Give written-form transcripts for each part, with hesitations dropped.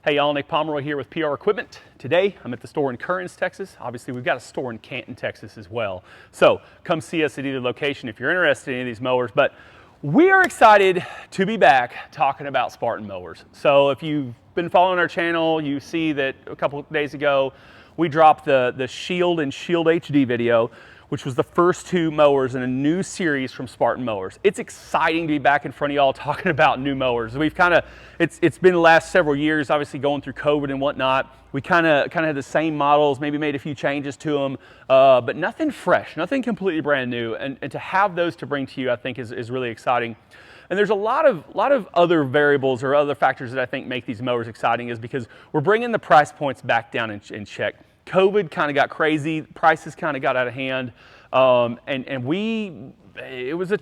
Hey y'all, Nick Pomeroy here with PR Equipment. Today, I'm at the store in Kearns, Texas. Obviously, we've got a store in Canton, Texas as well. So come see us at either location if you're interested in any of these mowers. But we are excited to be back talking about Spartan mowers. So if you've been following our channel, you see that a couple of days ago, we dropped the Shield and Shield HD video, which was the first two mowers in a new series from Spartan Mowers. It's exciting to be back in front of y'all talking about new mowers. We've it's been the last several years, obviously going through COVID and whatnot. We kind of had the same models, maybe made a few changes to them, but nothing fresh, nothing completely brand new. And to have those to bring to you, I think is really exciting. And there's a lot of other variables or other factors that I think make these mowers exciting, is because we're bringing the price points back down in check. COVID kind of got crazy, prices kind of got out of hand, it was a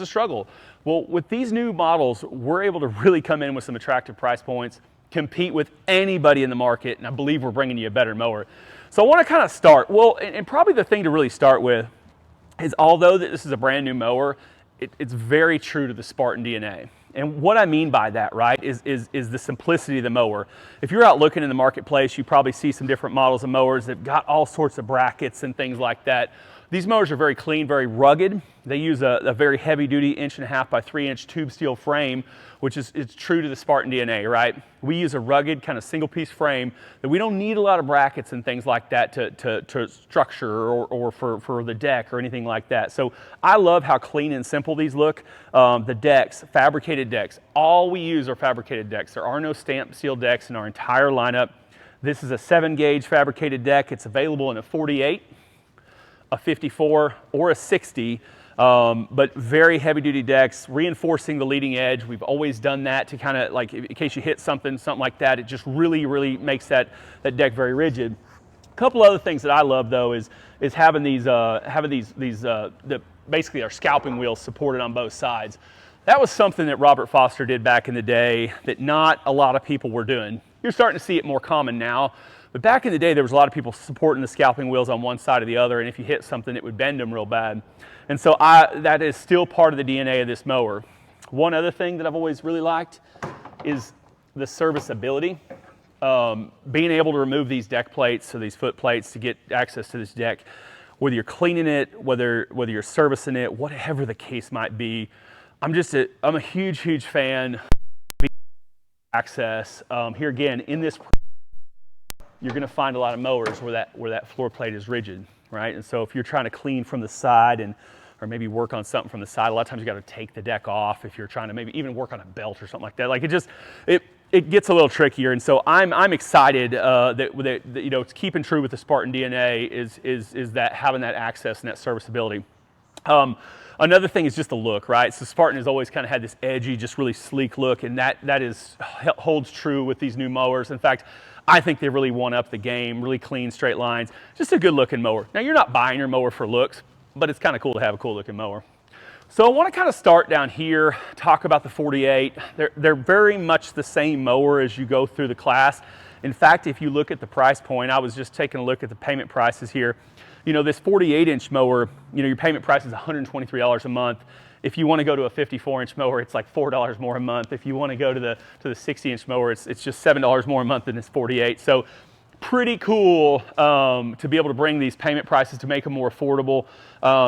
struggle. Well, with these new models, we're able to really come in with some attractive price points, compete with anybody in the market, and I believe we're bringing you a better mower. So I want to kind of start, well, and probably the thing to really start with is, although this is a brand new mower, it's very true to the Spartan DNA. And what I mean by that, right, is the simplicity of the mower. If you're out looking in the marketplace, you probably see some different models of mowers that got all sorts of brackets and things like that. These mowers are very clean, very rugged. They use a very heavy-duty 1.5 by 3-inch tube steel frame, which is true to the Spartan DNA, right? We use a rugged kind of single-piece frame that we don't need a lot of brackets and things like that to structure or for the deck or anything like that. So I love how clean and simple these look. The decks, fabricated decks, all we use are fabricated decks. There are no stamped steel decks in our entire lineup. This is a 7-gauge fabricated deck. It's available in a 48, a 54, or a 60. But very heavy duty decks, reinforcing the leading edge. We've always done that to kind of, like, in case you hit something like that, it just really makes that deck very rigid. A couple other things that I love though is having basically our scalping wheels supported on both sides. That was something that Robert Foster did back in the day that not a lot of people were doing. You're starting to see it more common now. But back in the day, there was a lot of people supporting the scalping wheels on one side or the other, and if you hit something, it would bend them real bad. And so that is still part of the DNA of this mower. One other thing that I've always really liked is the serviceability. Being able to remove these deck plates or these foot plates to get access to this deck, whether you're cleaning it, whether you're servicing it, whatever the case might be. I'm a huge fan of access. Here again, in this, you're going to find a lot of mowers where that floor plate is rigid, right? And so if you're trying to clean from the side or maybe work on something from the side, a lot of times you got to take the deck off if you're trying to maybe even work on a belt or something like that. Like it gets a little trickier. And so I'm excited that you know, it's keeping true with the Spartan DNA is that having that access and that serviceability. Another thing is just the look, right? So Spartan has always kind of had this edgy, just really sleek look, and that holds true with these new mowers. In fact, I think they really one up the game, really clean, straight lines, just a good looking mower. Now, you're not buying your mower for looks, but it's kind of cool to have a cool looking mower. So I want to kind of start down here, talk about the 48. They're very much the same mower as you go through the class. In fact, if you look at the price point, I was just taking a look at the payment prices here. You know, this 48-inch mower, you know, your payment price is $123 a month. If you want to go to a 54-inch mower, it's like $4 more a month. If you want to go to the 60-inch mower, it's just $7 more a month than this 48. So pretty cool to be able to bring these payment prices to make them more affordable.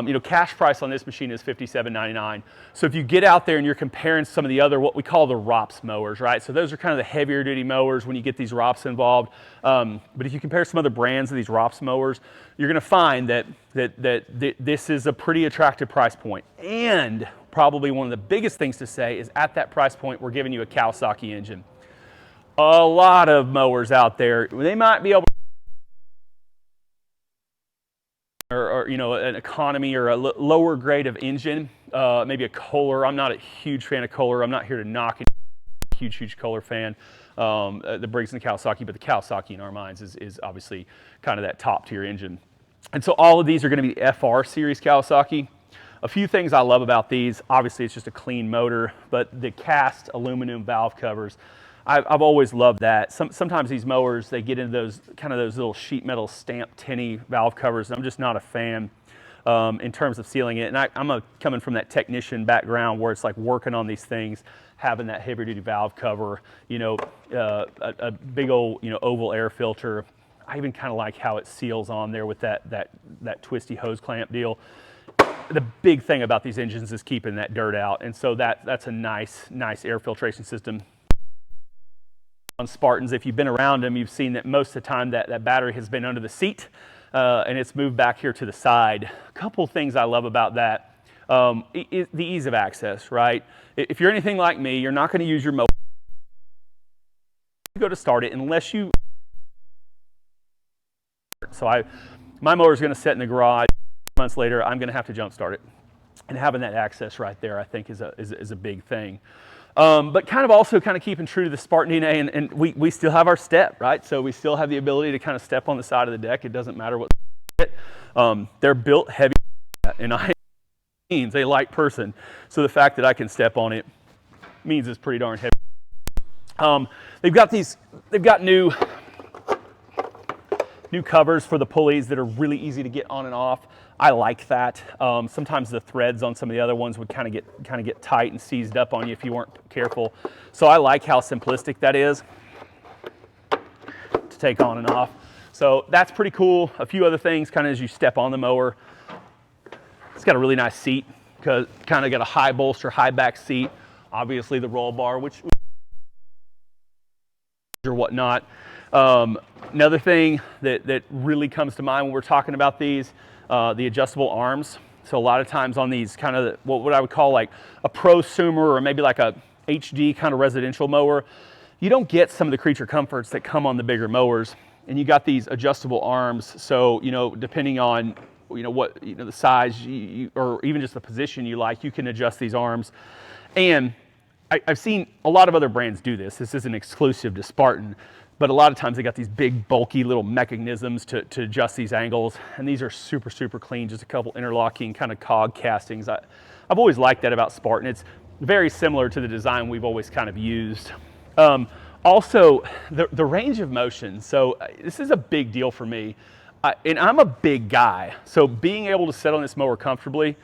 You know, cash price on this machine is $57.99. So if you get out there and you're comparing some of the other, what we call the ROPS mowers, right? So those are kind of the heavier duty mowers when you get these ROPS involved. But if you compare some other brands of these ROPS mowers, you're going to find that this is a pretty attractive price point. And probably one of the biggest things to say is, at that price point, we're giving you a Kawasaki engine. A lot of mowers out there, they might be able to, or you know, an economy or a lower grade of engine, maybe a Kohler. I'm not a huge fan of Kohler. I'm not here to knock it. Huge Kohler fan. The Briggs and Kawasaki, but the Kawasaki in our minds is obviously kind of that top tier engine. And so all of these are going to be FR series Kawasaki. A few things I love about these, obviously it's just a clean motor, but the cast aluminum valve covers, I've always loved that. Sometimes these mowers, they get into those little sheet metal stamped tinny valve covers. I'm just not a fan. in terms of sealing it. And I'm coming from that technician background where it's like working on these things, having that heavy duty valve cover, you know, a big old, you know, oval air filter. I even kind of like how it seals on there with that twisty hose clamp deal. The big thing about these engines is keeping that dirt out, and so that's a nice air filtration system. On Spartans, if you've been around them, you've seen that most of the time that battery has been under the seat, and it's moved back here to the side. A couple things I love about that, the ease of access, right? If you're anything like me, you're not going to use your mower. You go to start it unless you. So my mower is going to sit in the garage. Months later, I'm going to have to jump start it, and having that access right there, I think, is a big thing. But kind of also kind of keeping true to the Spartan DNA, and we still have our step, right? So we still have the ability to kind of step on the side of the deck. It doesn't matter what. They're built heavy, and I'm a light person, so the fact that I can step on it means it's pretty darn heavy. They've got new covers for the pulleys that are really easy to get on and off. I like that. Sometimes the threads on some of the other ones would kind of get tight and seized up on you if you weren't careful. So I like how simplistic that is to take on and off. So that's pretty cool. A few other things kind of as you step on the mower. It's got a really nice seat, because kind of got a high bolster, high back seat. Obviously the roll bar, which or whatnot. Another thing that really comes to mind when we're talking about these, the adjustable arms. So a lot of times on these kind of what I would call like a prosumer or maybe like a HD kind of residential mower, you don't get some of the creature comforts that come on the bigger mowers, and you got these adjustable arms. So, you know, depending on, you know, what, you know, the size or even just the position you like, you can adjust these arms. And I've seen a lot of other brands do this. This isn't exclusive to Spartan, but a lot of times they got these big bulky little mechanisms to adjust these angles, and these are super clean, just a couple interlocking kind of cog castings. I've always liked that about Spartan. It's very similar to the design we've always kind of used. Also, the range of motion. So this is a big deal for me, and I'm a big guy, so being able to sit on this mower comfortably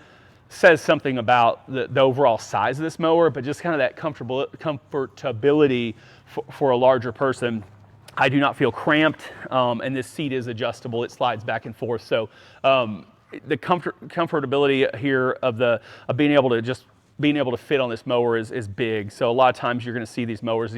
says something about the overall size of this mower, but just kind of that comfortability for a larger person. I do not feel cramped, and this seat is adjustable. It slides back and forth. So the comfortability here of being able to fit on this mower is big. So a lot of times you're going to see these mowers,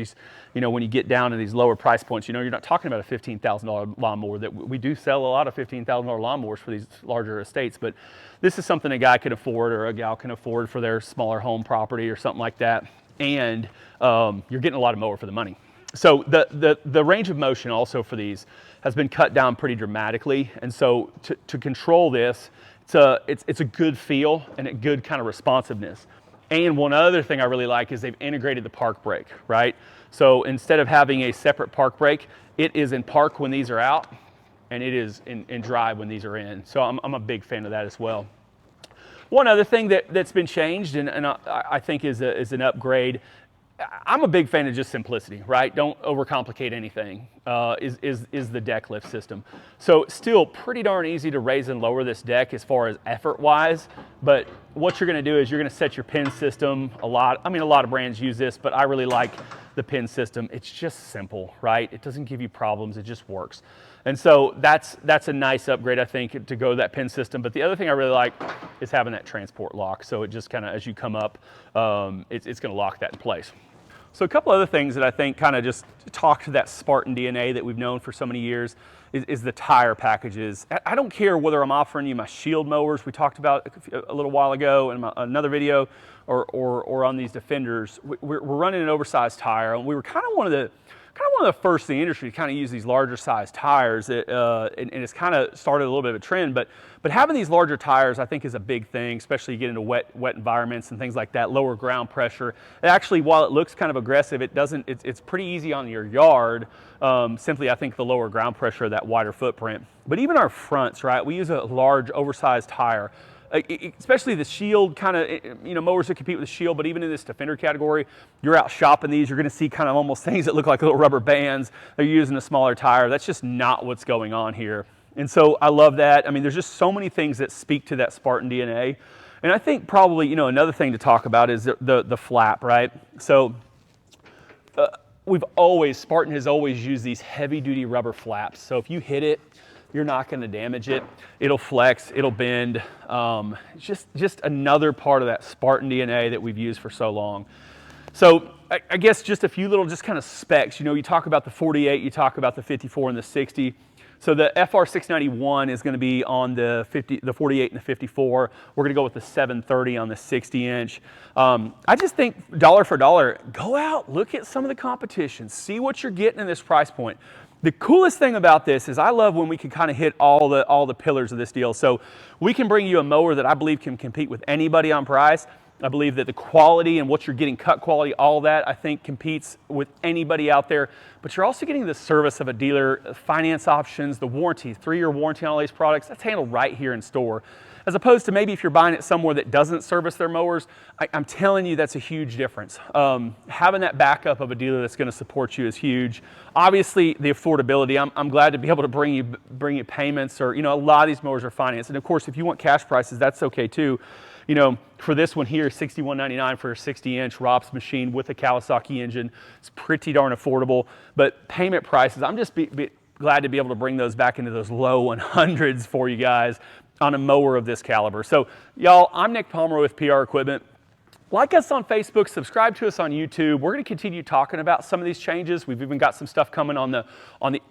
you know, when you get down to these lower price points, you know, you're not talking about a $15,000 lawnmower. That we do sell a lot of $15,000 lawnmowers for these larger estates, but this is something a guy can afford or a gal can afford for their smaller home property or something like that. And you're getting a lot of mower for the money. So the range of motion also for these has been cut down pretty dramatically, and so to control this, it's a good feel and a good kind of responsiveness. And one other thing I really like is they've integrated the park brake, right? So instead of having a separate park brake, it is in park when these are out, and it is in drive when these are in. So I'm a big fan of that as well. One other thing that's been changed and I think is an upgrade. I'm a big fan of just simplicity, right? Don't overcomplicate anything, is the deck lift system. So still pretty darn easy to raise and lower this deck as far as effort-wise, but what you're gonna do is you're gonna set your pin system a lot of brands use this, but I really like the pin system. It's just simple, right? It doesn't give you problems, it just works. And so that's a nice upgrade, I think, to go to that pin system. But the other thing I really like is having that transport lock. So it just kind of, as you come up, it's gonna lock that in place. So a couple other things that I think kind of just talk to that Spartan DNA that we've known for so many years is the tire packages. I don't care whether I'm offering you my Shield mowers we talked about a little while ago in another video, or on these Defenders. We're running an oversized tire, and we were kind of one of the first in the industry to kind of use these larger size tires, and it's kind of started a little bit of a trend, but having these larger tires I think is a big thing, especially you get into wet environments and things like that, lower ground pressure. Actually, while it looks kind of aggressive, it's pretty easy on your yard, simply I think the lower ground pressure of that wider footprint. But even our fronts, right, we use a large oversized tire. Especially the Shield kind of, you know, mowers that compete with the Shield, but even in this Defender category, you're out shopping these, you're going to see kind of almost things that look like little rubber bands. They're using a smaller tire. That's just not what's going on here. And so I love that. I mean, there's just so many things that speak to that Spartan DNA. And I think probably, you know, another thing to talk about is the flap, right? So Spartan has always used these heavy duty rubber flaps. So if you hit it, you're not going to damage it. It'll flex, it'll bend. Just another part of that Spartan DNA that we've used for so long. So I guess just a few little just kind of specs. You know, you talk about the 48, you talk about the 54 and the 60. So the FR691 is going to be on the 48 and the 54. We're going to go with the 730 on the 60-inch. I just think dollar for dollar, go out, look at some of the competition, see what you're getting in this price point. The coolest thing about this is I love when we can kind of hit all the pillars of this deal. So we can bring you a mower that I believe can compete with anybody on price. I believe that the quality and what you're getting, cut quality, all that, I think competes with anybody out there. But you're also getting the service of a dealer, finance options, the warranty, 3-year warranty on all these products. That's handled right here in store. As opposed to maybe if you're buying it somewhere that doesn't service their mowers, I'm telling you that's a huge difference. Having that backup of a dealer that's going to support you is huge. Obviously, the affordability. I'm glad to be able to bring you payments, or, you know, a lot of these mowers are financed. And of course, if you want cash prices, that's okay too. You know, for this one here, $61.99 for a 60-inch ROPS machine with a Kawasaki engine. It's pretty darn affordable. But payment prices, I'm just glad to be able to bring those back into those low 100s for you guys on a mower of this caliber. So, y'all, I'm Nick Palmer with PR Equipment. Like us on Facebook, subscribe to us on YouTube. We're going to continue talking about some of these changes. We've even got some stuff coming on the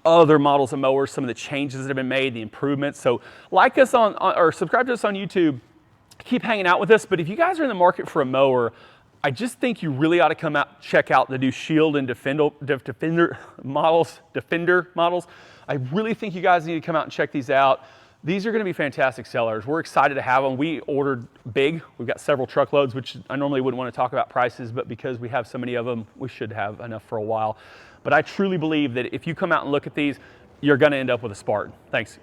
other models of mowers, some of the changes that have been made, the improvements. So like us or subscribe to us on YouTube. Keep hanging out with us. But if you guys are in the market for a mower, I just think you really ought to come out, check out the new Shield and Defender models. I really think you guys need to come out and check these out. These are going to be fantastic sellers. We're excited to have them. We ordered big. We've got several truckloads, which I normally wouldn't want to talk about prices, but because we have so many of them, we should have enough for a while. But I truly believe that if you come out and look at these, you're going to end up with a Spartan. Thanks.